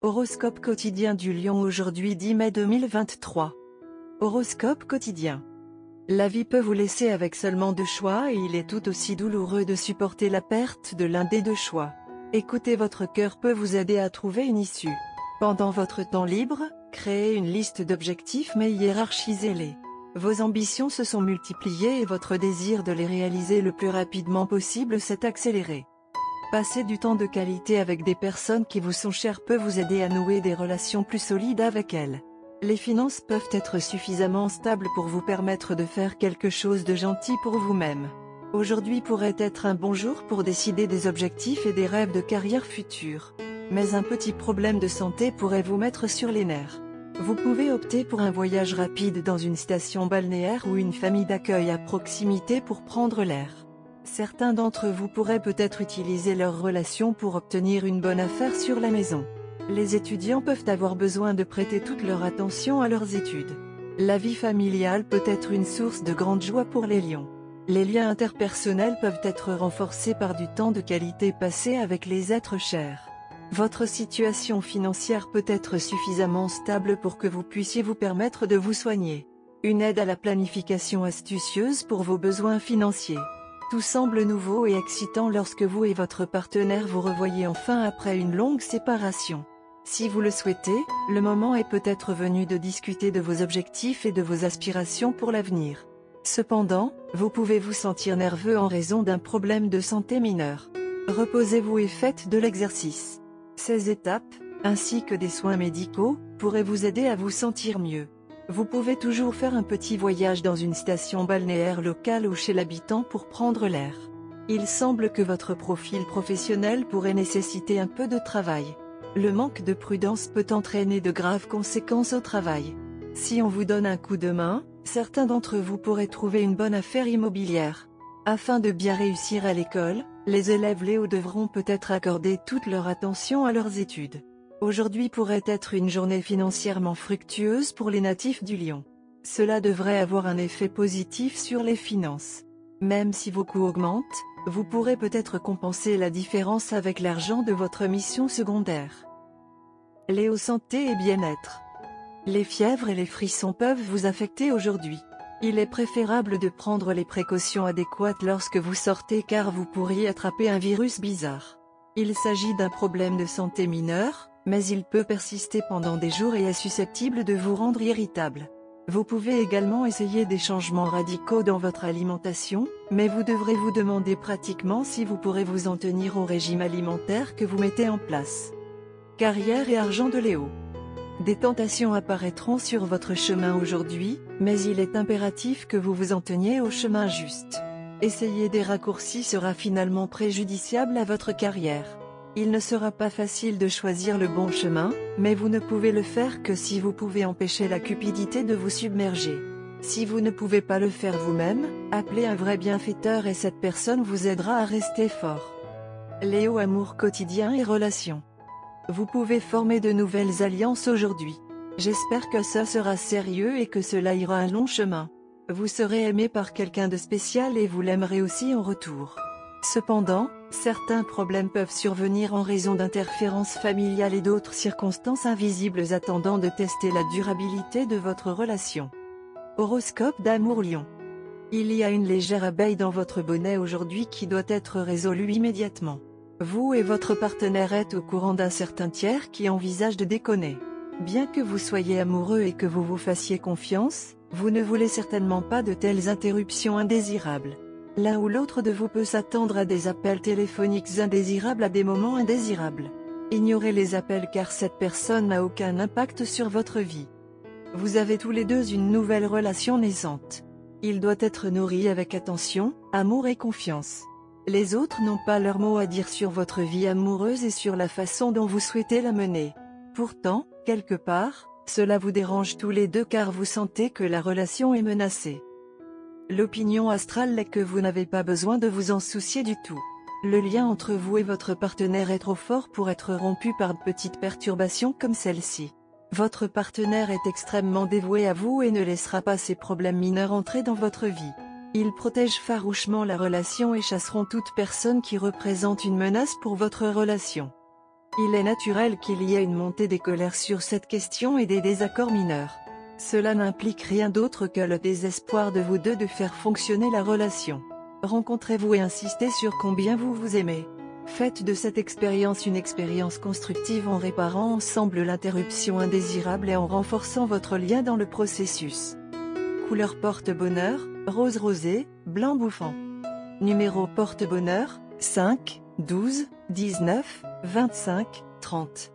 Horoscope quotidien du Lion aujourd'hui 10 mai 2023. Horoscope quotidien. La vie peut vous laisser avec seulement deux choix et il est tout aussi douloureux de supporter la perte de l'un des deux choix. Écoutez, votre cœur peut vous aider à trouver une issue. Pendant votre temps libre, créez une liste d'objectifs mais hiérarchisez-les. Vos ambitions se sont multipliées et votre désir de les réaliser le plus rapidement possible s'est accéléré. Passer du temps de qualité avec des personnes qui vous sont chères peut vous aider à nouer des relations plus solides avec elles. Les finances peuvent être suffisamment stables pour vous permettre de faire quelque chose de gentil pour vous-même. Aujourd'hui pourrait être un bon jour pour décider des objectifs et des rêves de carrière futurs. Mais un petit problème de santé pourrait vous mettre sur les nerfs. Vous pouvez opter pour un voyage rapide dans une station balnéaire ou une famille d'accueil à proximité pour prendre l'air. Certains d'entre vous pourraient peut-être utiliser leur relation pour obtenir une bonne affaire sur la maison. Les étudiants peuvent avoir besoin de prêter toute leur attention à leurs études. La vie familiale peut être une source de grande joie pour les lions. Les liens interpersonnels peuvent être renforcés par du temps de qualité passé avec les êtres chers. Votre situation financière peut être suffisamment stable pour que vous puissiez vous permettre de vous soigner. Une aide à la planification astucieuse pour vos besoins financiers. Tout semble nouveau et excitant lorsque vous et votre partenaire vous revoyez enfin après une longue séparation. Si vous le souhaitez, le moment est peut-être venu de discuter de vos objectifs et de vos aspirations pour l'avenir. Cependant, vous pouvez vous sentir nerveux en raison d'un problème de santé mineur. Reposez-vous et faites de l'exercice. Ces étapes, ainsi que des soins médicaux, pourraient vous aider à vous sentir mieux. Vous pouvez toujours faire un petit voyage dans une station balnéaire locale ou chez l'habitant pour prendre l'air. Il semble que votre profil professionnel pourrait nécessiter un peu de travail. Le manque de prudence peut entraîner de graves conséquences au travail. Si on vous donne un coup de main, certains d'entre vous pourraient trouver une bonne affaire immobilière. Afin de bien réussir à l'école, les élèves Léo devront peut-être accorder toute leur attention à leurs études. Aujourd'hui pourrait être une journée financièrement fructueuse pour les natifs du Lion. Cela devrait avoir un effet positif sur les finances. Même si vos coûts augmentent, vous pourrez peut-être compenser la différence avec l'argent de votre mission secondaire. Léo, santé et bien-être. Les fièvres et les frissons peuvent vous affecter aujourd'hui. Il est préférable de prendre les précautions adéquates lorsque vous sortez car vous pourriez attraper un virus bizarre. Il s'agit d'un problème de santé mineur, mais il peut persister pendant des jours et est susceptible de vous rendre irritable. Vous pouvez également essayer des changements radicaux dans votre alimentation, mais vous devrez vous demander pratiquement si vous pourrez vous en tenir au régime alimentaire que vous mettez en place. Carrière et argent de Léo. Des tentations apparaîtront sur votre chemin aujourd'hui, mais il est impératif que vous vous en teniez au chemin juste. Essayer des raccourcis sera finalement préjudiciable à votre carrière. Il ne sera pas facile de choisir le bon chemin, mais vous ne pouvez le faire que si vous pouvez empêcher la cupidité de vous submerger. Si vous ne pouvez pas le faire vous-même, appelez un vrai bienfaiteur et cette personne vous aidera à rester fort. Léo, amour quotidien et relations. Vous pouvez former de nouvelles alliances aujourd'hui. J'espère que ça sera sérieux et que cela ira un long chemin. Vous serez aimé par quelqu'un de spécial et vous l'aimerez aussi en retour. Cependant, certains problèmes peuvent survenir en raison d'interférences familiales et d'autres circonstances invisibles attendant de tester la durabilité de votre relation. Horoscope d'amour Lion. Il y a une légère abeille dans votre bonnet aujourd'hui qui doit être résolue immédiatement. Vous et votre partenaire êtes au courant d'un certain tiers qui envisage de déconner. Bien que vous soyez amoureux et que vous vous fassiez confiance, vous ne voulez certainement pas de telles interruptions indésirables. L'un ou l'autre de vous peut s'attendre à des appels téléphoniques indésirables à des moments indésirables. Ignorez les appels car cette personne n'a aucun impact sur votre vie. Vous avez tous les deux une nouvelle relation naissante. Il doit être nourri avec attention, amour et confiance. Les autres n'ont pas leur mot à dire sur votre vie amoureuse et sur la façon dont vous souhaitez la mener. Pourtant, quelque part, cela vous dérange tous les deux car vous sentez que la relation est menacée. L'opinion astrale est que vous n'avez pas besoin de vous en soucier du tout. Le lien entre vous et votre partenaire est trop fort pour être rompu par de petites perturbations comme celle-ci. Votre partenaire est extrêmement dévoué à vous et ne laissera pas ces problèmes mineurs entrer dans votre vie. Ils protègent farouchement la relation et chasseront toute personne qui représente une menace pour votre relation. Il est naturel qu'il y ait une montée des colères sur cette question et des désaccords mineurs. Cela n'implique rien d'autre que le désespoir de vous deux de faire fonctionner la relation. Rencontrez-vous et insistez sur combien vous vous aimez. Faites de cette expérience une expérience constructive en réparant ensemble l'interruption indésirable et en renforçant votre lien dans le processus. Couleur porte-bonheur, rose rosé, blanc bouffant. Numéro porte-bonheur, 5, 12, 19, 25, 30.